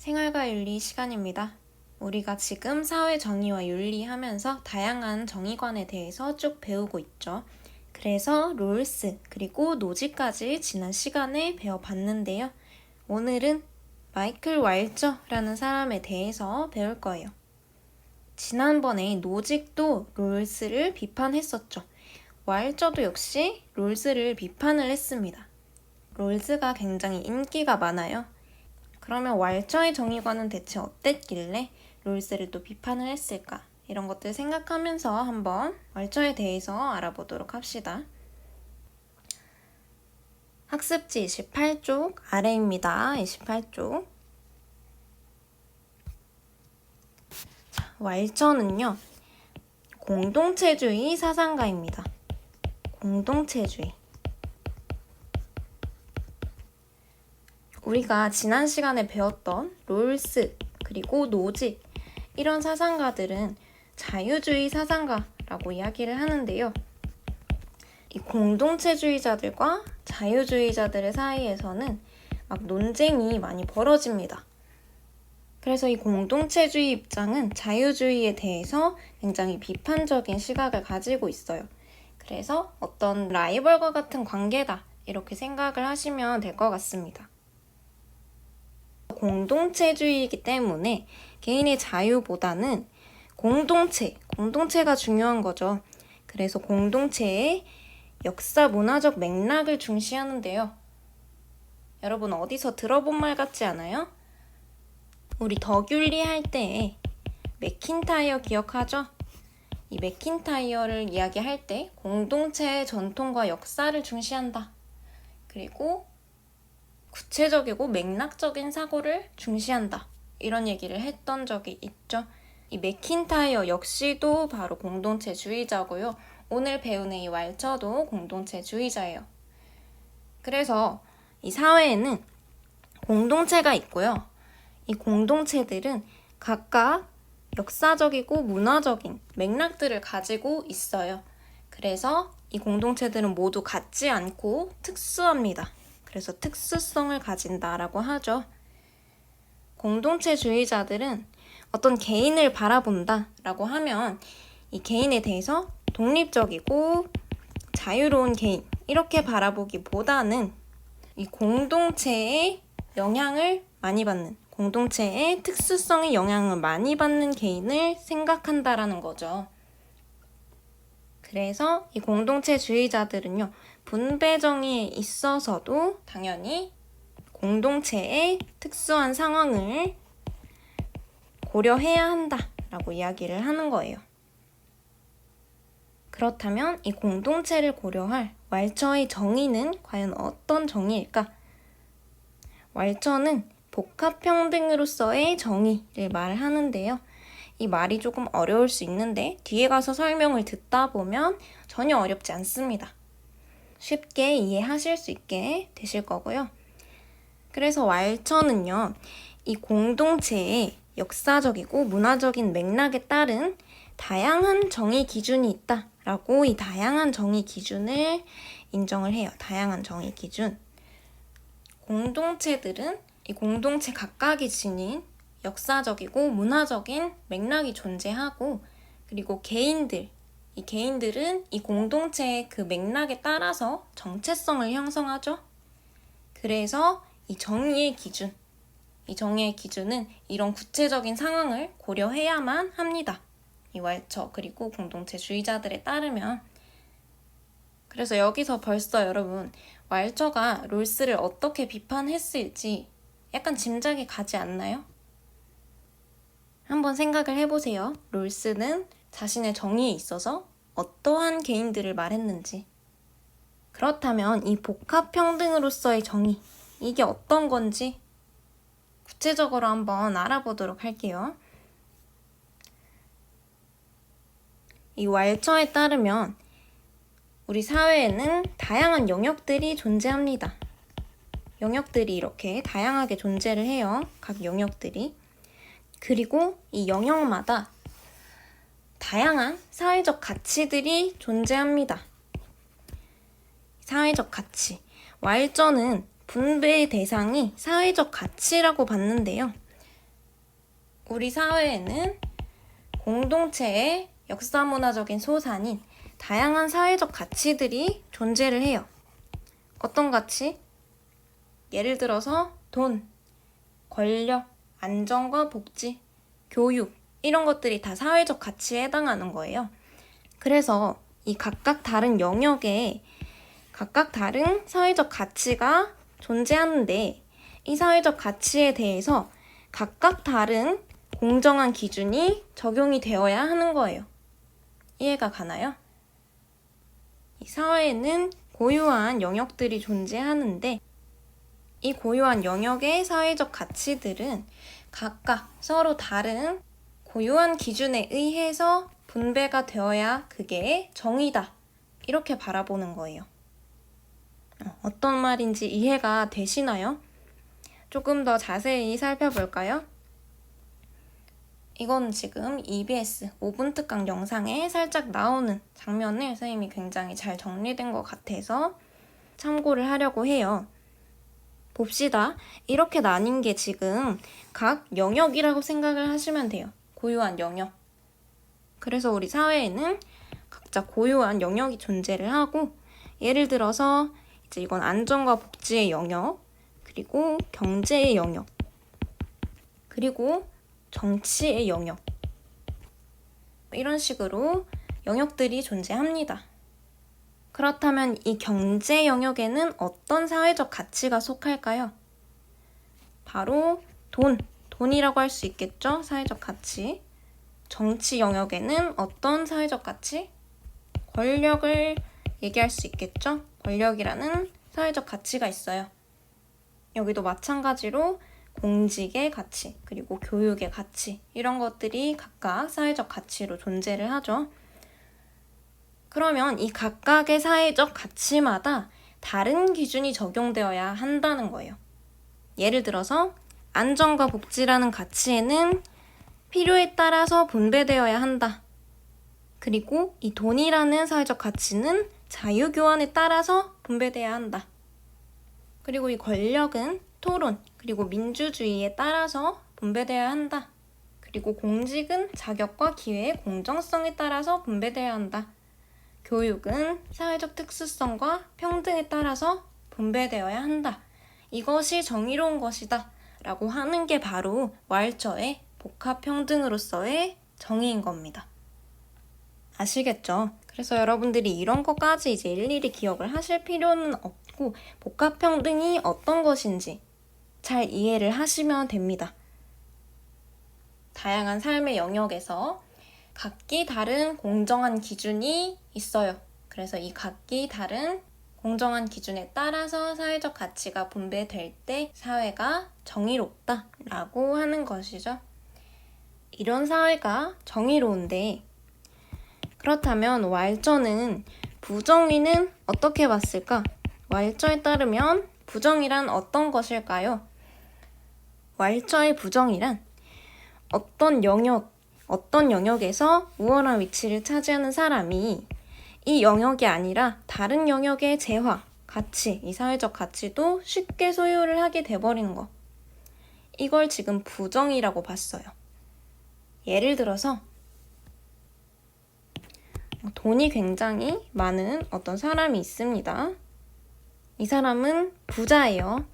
생활과 윤리 시간입니다. 우리가 지금 사회 정의와 윤리 하면서 다양한 정의관에 대해서 쭉 배우고 있죠. 그래서 롤스 그리고 노지까지 지난 시간에 배워봤는데요. 오늘은 마이클 와일저라는 사람에 대해서 배울 거예요. 지난번에 노직도 롤스를 비판했었죠. 와일저도 역시 롤스를 비판을 했습니다. 롤스가 굉장히 인기가 많아요. 그러면 와일저의 정의관은 대체 어땠길래 롤스를 또 비판을 했을까? 이런 것들 생각하면서 한번 와일저에 대해서 알아보도록 합시다. 학습지 28쪽 아래입니다. 28쪽. 자, 와일저는요. 공동체주의 사상가입니다. 공동체주의. 우리가 지난 시간에 배웠던 롤스 그리고 노직 이런 사상가들은 자유주의 사상가라고 이야기를 하는데요. 이 공동체주의자들과 자유주의자들의 사이에서는 막 논쟁이 많이 벌어집니다. 그래서 이 공동체주의 입장은 자유주의에 대해서 굉장히 비판적인 시각을 가지고 있어요. 그래서 어떤 라이벌과 같은 관계다 이렇게 생각을 하시면 될 것 같습니다. 공동체주의이기 때문에 개인의 자유보다는 공동체가 중요한 거죠. 그래서 공동체의 역사 문화적 맥락을 중시하는데요. 여러분 어디서 들어본 말 같지 않아요? 우리 덕윤리 할 때 맥킨타이어 기억하죠? 이 맥킨타이어를 이야기할 때 공동체의 전통과 역사를 중시한다. 그리고 구체적이고 맥락적인 사고를 중시한다. 이런 얘기를 했던 적이 있죠. 이 맥킨타이어 역시도 바로 공동체주의자고요. 오늘 배우는 이 와일저도 공동체주의자예요. 그래서 이 사회에는 공동체가 있고요. 이 공동체들은 각각 역사적이고 문화적인 맥락들을 가지고 있어요. 그래서 이 공동체들은 모두 같지 않고 특수합니다. 그래서 특수성을 가진다라고 하죠. 공동체주의자들은 어떤 개인을 바라본다라고 하면 이 개인에 대해서 독립적이고 자유로운 개인 이렇게 바라보기보다는 이 공동체의 영향을 많이 받는 공동체의 특수성의 영향을 많이 받는 개인을 생각한다라는 거죠. 그래서 이 공동체주의자들은요. 분배 정의에 있어서도 당연히 공동체의 특수한 상황을 고려해야 한다라고 이야기를 하는 거예요. 그렇다면 이 공동체를 고려할 와일저의 정의는 과연 어떤 정의일까? 와일저는 복합평등으로서의 정의를 말하는데요. 이 말이 조금 어려울 수 있는데 뒤에 가서 설명을 듣다 보면 전혀 어렵지 않습니다. 쉽게 이해하실 수 있게 되실 거고요. 그래서 와일저는요. 이 공동체의 역사적이고 문화적인 맥락에 따른 다양한 정의 기준이 있다라고 이 다양한 정의 기준을 인정을 해요. 다양한 정의 기준. 공동체들은 이 공동체 각각이 지닌 역사적이고 문화적인 맥락이 존재하고 그리고 이 개인들은 이 공동체의 그 맥락에 따라서 정체성을 형성하죠. 그래서 이 정의의 기준은 이런 구체적인 상황을 고려해야만 합니다. 이 와일저 그리고 공동체주의자들에 따르면. 그래서 여기서 벌써 여러분 와일저가 롤스를 어떻게 비판했을지 약간 짐작이 가지 않나요? 한번 생각을 해보세요. 롤스는 자신의 정의에 있어서 어떠한 개인들을 말했는지. 그렇다면 이 복합평등으로서의 정의, 이게 어떤 건지 구체적으로 한번 알아보도록 할게요. 이 와일저에 따르면 우리 사회에는 다양한 영역들이 존재합니다. 영역들이 이렇게 다양하게 존재를 해요. 각 영역들이. 그리고 이 영역마다 다양한 사회적 가치들이 존재합니다. 사회적 가치. 와일저는 분배의 대상이 사회적 가치라고 봤는데요. 우리 사회에는 공동체의 역사문화적인 소산인 다양한 사회적 가치들이 존재를 해요. 어떤 가치? 예를 들어서 돈, 권력, 안정과 복지, 교육 이런 것들이 다 사회적 가치에 해당하는 거예요. 그래서 이 각각 다른 영역에 각각 다른 사회적 가치가 존재하는데 이 사회적 가치에 대해서 각각 다른 공정한 기준이 적용이 되어야 하는 거예요. 이해가 가나요? 이 사회에는 고유한 영역들이 존재하는데 이 고유한 영역의 사회적 가치들은 각각 서로 다른 고유한 기준에 의해서 분배가 되어야 그게 정의다. 이렇게 바라보는 거예요. 어떤 말인지 이해가 되시나요? 조금 더 자세히 살펴볼까요? 이건 지금 EBS 5분 특강 영상에 살짝 나오는 장면을 선생님이 굉장히 잘 정리된 것 같아서 참고를 하려고 해요. 봅시다. 이렇게 나뉜 게 지금 각 영역이라고 생각을 하시면 돼요. 고유한 영역. 그래서 우리 사회에는 각자 고유한 영역이 존재를 하고 예를 들어서 이제 이건 안전과 복지의 영역, 그리고 경제의 영역, 그리고 정치의 영역 이런 식으로 영역들이 존재합니다. 그렇다면 이 경제 영역에는 어떤 사회적 가치가 속할까요? 바로 돈이라고 할 수 있겠죠? 사회적 가치. 정치 영역에는 어떤 사회적 가치? 권력을 얘기할 수 있겠죠? 권력이라는 사회적 가치가 있어요. 여기도 마찬가지로 공직의 가치, 그리고 교육의 가치 이런 것들이 각각 사회적 가치로 존재를 하죠. 그러면 이 각각의 사회적 가치마다 다른 기준이 적용되어야 한다는 거예요. 예를 들어서 안전과 복지라는 가치에는 필요에 따라서 분배되어야 한다. 그리고 이 돈이라는 사회적 가치는 자유교환에 따라서 분배되어야 한다. 그리고 이 권력은 토론, 그리고 민주주의에 따라서 분배되어야 한다. 그리고 공직은 자격과 기회의 공정성에 따라서 분배되어야 한다. 교육은 사회적 특수성과 평등에 따라서 분배되어야 한다. 이것이 정의로운 것이다. 라고 하는 게 바로 왈처의 복합평등으로서의 정의인 겁니다. 아시겠죠? 그래서 여러분들이 이런 것까지 이제 일일이 기억을 하실 필요는 없고 복합평등이 어떤 것인지 잘 이해를 하시면 됩니다. 다양한 삶의 영역에서 각기 다른 공정한 기준이 있어요. 그래서 이 각기 다른 공정한 기준에 따라서 사회적 가치가 분배될 때 사회가 정의롭다라고 하는 것이죠. 이런 사회가 정의로운데 그렇다면 왈처는 부정의는 어떻게 봤을까? 왈처에 따르면 부정이란 어떤 것일까요? 왈처의 부정이란 어떤 영역에서 우월한 위치를 차지하는 사람이 이 영역이 아니라 다른 영역의 재화, 가치, 이 사회적 가치도 쉽게 소유를 하게 돼버리는 것. 이걸 지금 부정이라고 봤어요. 예를 들어서 돈이 굉장히 많은 어떤 사람이 있습니다. 이 사람은 부자예요.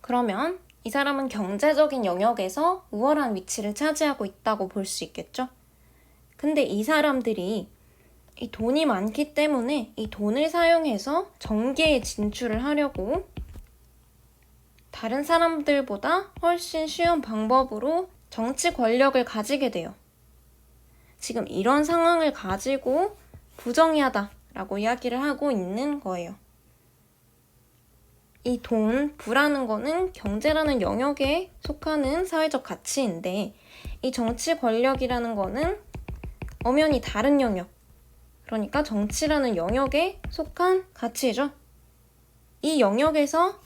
그러면 이 사람은 경제적인 영역에서 우월한 위치를 차지하고 있다고 볼 수 있겠죠? 근데 이 사람들이 이 돈이 많기 때문에 이 돈을 사용해서 정계에 진출을 하려고 다른 사람들보다 훨씬 쉬운 방법으로 정치 권력을 가지게 돼요. 지금 이런 상황을 가지고 부정의하다라고 이야기를 하고 있는 거예요. 이 부라는 거는 경제라는 영역에 속하는 사회적 가치인데 이 정치 권력이라는 거는 엄연히 다른 영역, 그러니까 정치라는 영역에 속한 가치죠. 이 영역에서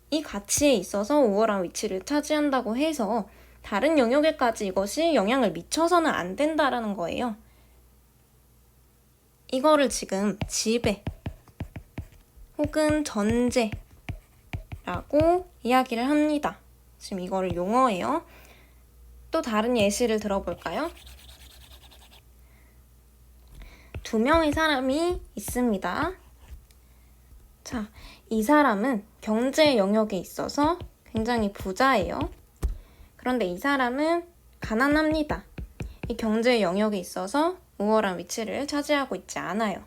이 가치에 있어서 우월한 위치를 차지한다고 해서 다른 영역에까지 이것이 영향을 미쳐서는 안 된다라는 거예요. 이거를 지금 지배 혹은 전제라고 이야기를 합니다. 지금 이거를 용어예요. 또 다른 예시를 들어볼까요? 두 명의 사람이 있습니다. 자, 이 사람은 경제 영역에 있어서 굉장히 부자예요. 그런데 이 사람은 가난합니다. 이 경제 영역에 있어서 우월한 위치를 차지하고 있지 않아요.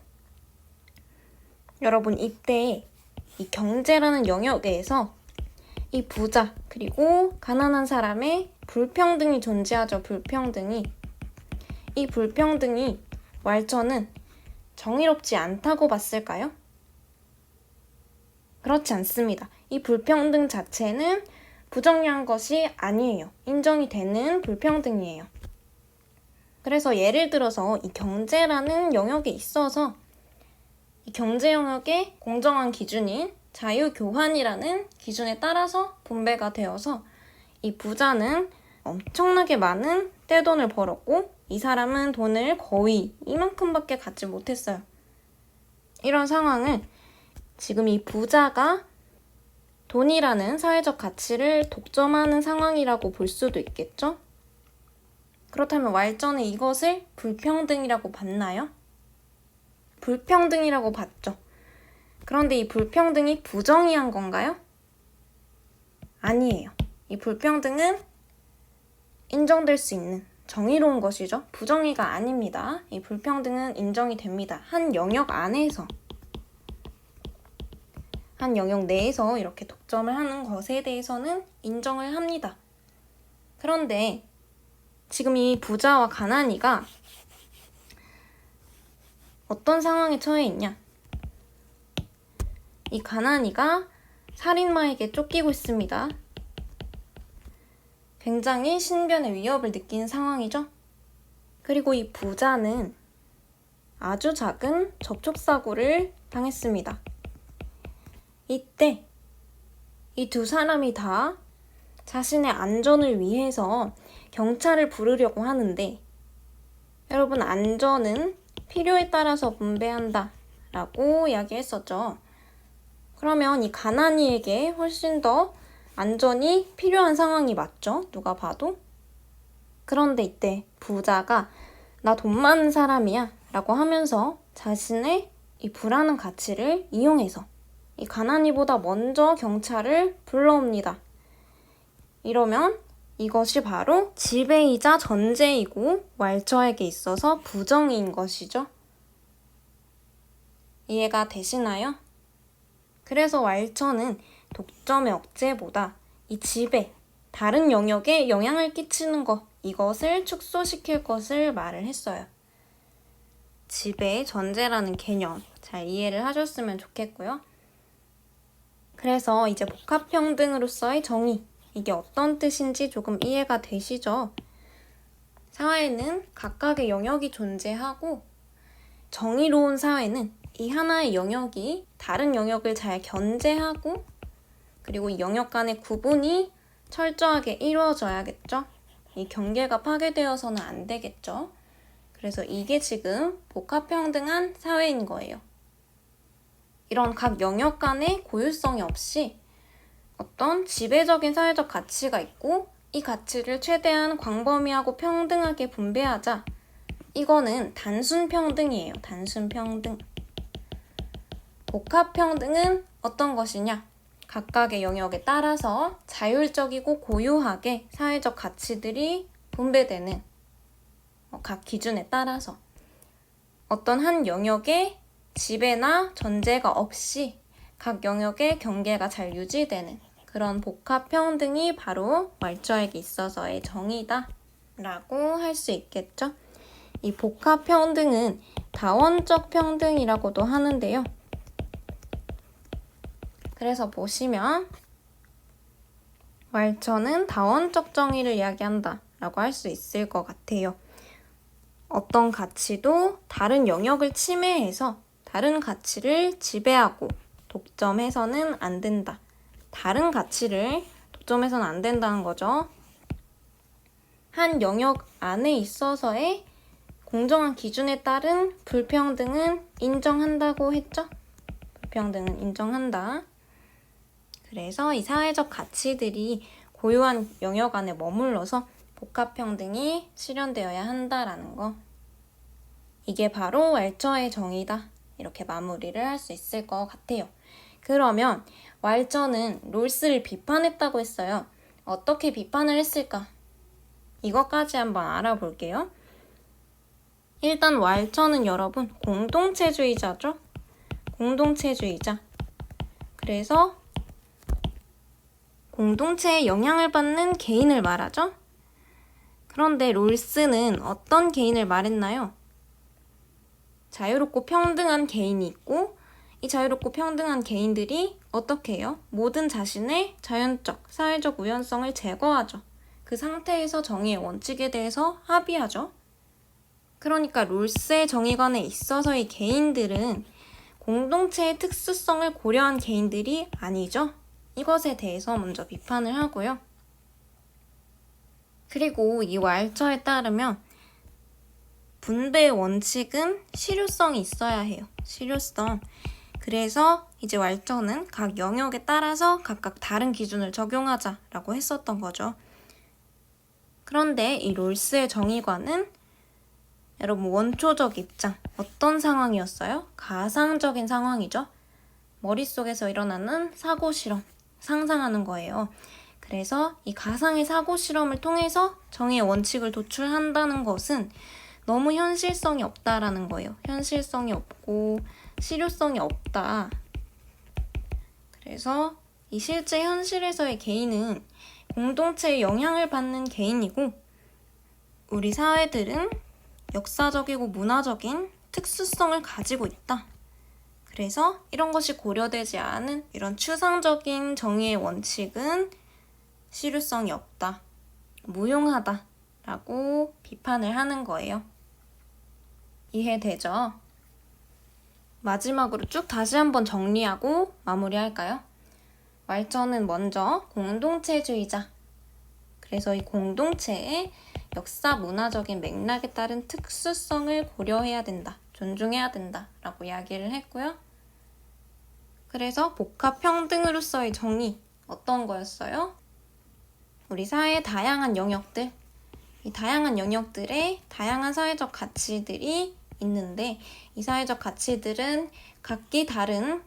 여러분, 이때 이 경제라는 영역에서 이 부자 그리고 가난한 사람의 불평등이 존재하죠. 불평등이. 이 불평등이 왈처는 정의롭지 않다고 봤을까요? 그렇지 않습니다. 이 불평등 자체는 부정의한 것이 아니에요. 인정이 되는 불평등이에요. 그래서 예를 들어서 이 경제라는 영역에 있어서 이 경제 영역의 공정한 기준인 자유교환이라는 기준에 따라서 분배가 되어서 이 부자는 엄청나게 많은 떼돈을 벌었고 이 사람은 돈을 거의 이만큼밖에 갖지 못했어요. 이런 상황을 지금 이 부자가 돈이라는 사회적 가치를 독점하는 상황이라고 볼 수도 있겠죠? 그렇다면 왈전에 이것을 불평등이라고 봤나요? 불평등이라고 봤죠. 그런데 이 불평등이 부정의한 건가요? 아니에요. 이 불평등은 인정될 수 있는 정의로운 것이죠. 부정의가 아닙니다. 이 불평등은 인정이 됩니다. 한 영역 안에서, 한 영역 내에서 이렇게 독점을 하는 것에 대해서는 인정을 합니다. 그런데 지금 이 부자와 가난이가 어떤 상황에 처해 있냐? 이 가난이가 살인마에게 쫓기고 있습니다. 굉장히 신변의 위협을 느끼는 상황이죠. 그리고 이 부자는 아주 작은 접촉사고를 당했습니다. 이때 이 두 사람이 다 자신의 안전을 위해서 경찰을 부르려고 하는데 여러분, 안전은 필요에 따라서 분배한다 라고 이야기했었죠. 그러면 이 가난이에게 훨씬 더 안전이 필요한 상황이 맞죠? 누가 봐도. 그런데 이때 부자가 나 돈 많은 사람이야 라고 하면서 자신의 이 불안한 가치를 이용해서 이 가난이보다 먼저 경찰을 불러옵니다. 이러면 이것이 바로 지배이자 전제이고 왈처에게 있어서 부정의인 것이죠. 이해가 되시나요? 그래서 왈처는 독점의 억제보다 이 지배, 다른 영역에 영향을 끼치는 것, 이것을 축소시킬 것을 말을 했어요. 지배의 전제라는 개념 잘 이해를 하셨으면 좋겠고요. 그래서 이제 복합평등으로서의 정의, 이게 어떤 뜻인지 조금 이해가 되시죠? 사회는 각각의 영역이 존재하고 정의로운 사회는 이 하나의 영역이 다른 영역을 잘 견제하고 그리고 이 영역 간의 구분이 철저하게 이루어져야겠죠? 이 경계가 파괴되어서는 안 되겠죠? 그래서 이게 지금 복합평등한 사회인 거예요. 이런 각 영역 간의 고유성이 없이 어떤 지배적인 사회적 가치가 있고 이 가치를 최대한 광범위하고 평등하게 분배하자. 이거는 단순 평등이에요. 단순 평등. 복합 평등은 어떤 것이냐? 각각의 영역에 따라서 자율적이고 고유하게 사회적 가치들이 분배되는 각 기준에 따라서 어떤 한 영역에 지배나 전제가 없이 각 영역의 경계가 잘 유지되는 그런 복합 평등이 바로 왈처에게 있어서의 정의다 라고 할 수 있겠죠. 이 복합 평등은 다원적 평등이라고도 하는데요. 그래서 보시면 왈처는 다원적 정의를 이야기한다 라고 할 수 있을 것 같아요. 어떤 가치도 다른 영역을 침해해서 다른 가치를 지배하고 독점해서는 안 된다. 다른 가치를 독점해서는 안 된다는 거죠. 한 영역 안에 있어서의 공정한 기준에 따른 불평등은 인정한다고 했죠? 불평등은 인정한다. 그래서 이 사회적 가치들이 고유한 영역 안에 머물러서 복합평등이 실현되어야 한다라는 거. 이게 바로 왈처의 정의다. 이렇게 마무리를 할 수 있을 것 같아요. 그러면 왈처는 롤스를 비판했다고 했어요. 어떻게 비판을 했을까? 이것까지 한번 알아볼게요. 일단 왈처는 여러분 공동체주의자죠? 공동체주의자. 그래서 공동체에 영향을 받는 개인을 말하죠? 그런데 롤스는 어떤 개인을 말했나요? 자유롭고 평등한 개인이 있고 이 자유롭고 평등한 개인들이 어떻게 해요? 모든 자신의 자연적, 사회적 우연성을 제거하죠. 그 상태에서 정의의 원칙에 대해서 합의하죠. 그러니까 롤스의 정의관에 있어서의 개인들은 공동체의 특수성을 고려한 개인들이 아니죠. 이것에 대해서 먼저 비판을 하고요. 그리고 이 왈처에 따르면 분배의 원칙은 실효성이 있어야 해요. 실효성. 그래서 이제 왈처는 각 영역에 따라서 각각 다른 기준을 적용하자라고 했었던 거죠. 그런데 이 롤스의 정의관은 여러분 원초적 입장, 어떤 상황이었어요? 가상적인 상황이죠. 머릿속에서 일어나는 사고 실험, 상상하는 거예요. 그래서 이 가상의 사고 실험을 통해서 정의의 원칙을 도출한다는 것은 너무 현실성이 없다라는 거예요. 현실성이 없고 실효성이 없다. 그래서 이 실제 현실에서의 개인은 공동체에 영향을 받는 개인이고 우리 사회들은 역사적이고 문화적인 특수성을 가지고 있다. 그래서 이런 것이 고려되지 않은 이런 추상적인 정의의 원칙은 실효성이 없다. 무용하다라고 비판을 하는 거예요. 이해되죠? 마지막으로 쭉 다시 한번 정리하고 마무리할까요? 왈처는 먼저 공동체주의자. 그래서 이 공동체의 역사 문화적인 맥락에 따른 특수성을 고려해야 된다. 존중해야 된다. 라고 이야기를 했고요. 그래서 복합평등으로서의 정의 어떤 거였어요? 우리 사회의 다양한 영역들, 이 다양한 영역들에 다양한 사회적 가치들이 있는데 이 사회적 가치들은 각기 다른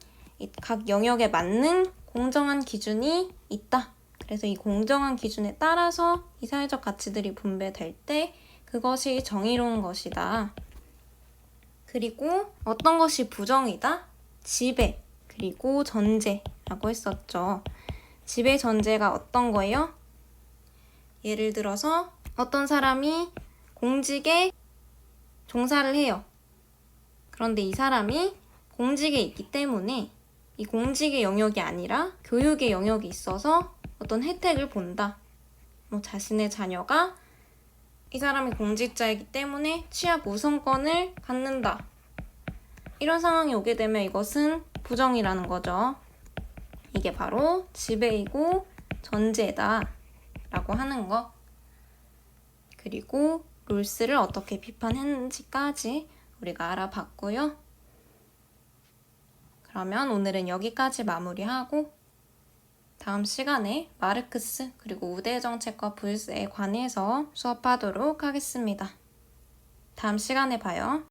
각 영역에 맞는 공정한 기준이 있다. 그래서 이 공정한 기준에 따라서 이 사회적 가치들이 분배될 때 그것이 정의로운 것이다. 그리고 어떤 것이 부정이다? 지배, 그리고 전제라고 했었죠. 지배 전제가 어떤 거예요? 예를 들어서 어떤 사람이 공직에 종사를 해요. 그런데 이 사람이 공직에 있기 때문에 이 공직의 영역이 아니라 교육의 영역이 있어서 어떤 혜택을 본다. 자신의 자녀가 이 사람이 공직자이기 때문에 취업 우선권을 갖는다. 이런 상황이 오게 되면 이것은 부정이라는 거죠. 이게 바로 지배이고 전제다 라고 하는 거. 그리고 롤스를 어떻게 비판했는지까지 우리가 알아봤고요. 그러면 오늘은 여기까지 마무리하고 다음 시간에 마르크스 그리고 우대정책과 불세에 관해서 수업하도록 하겠습니다. 다음 시간에 봐요.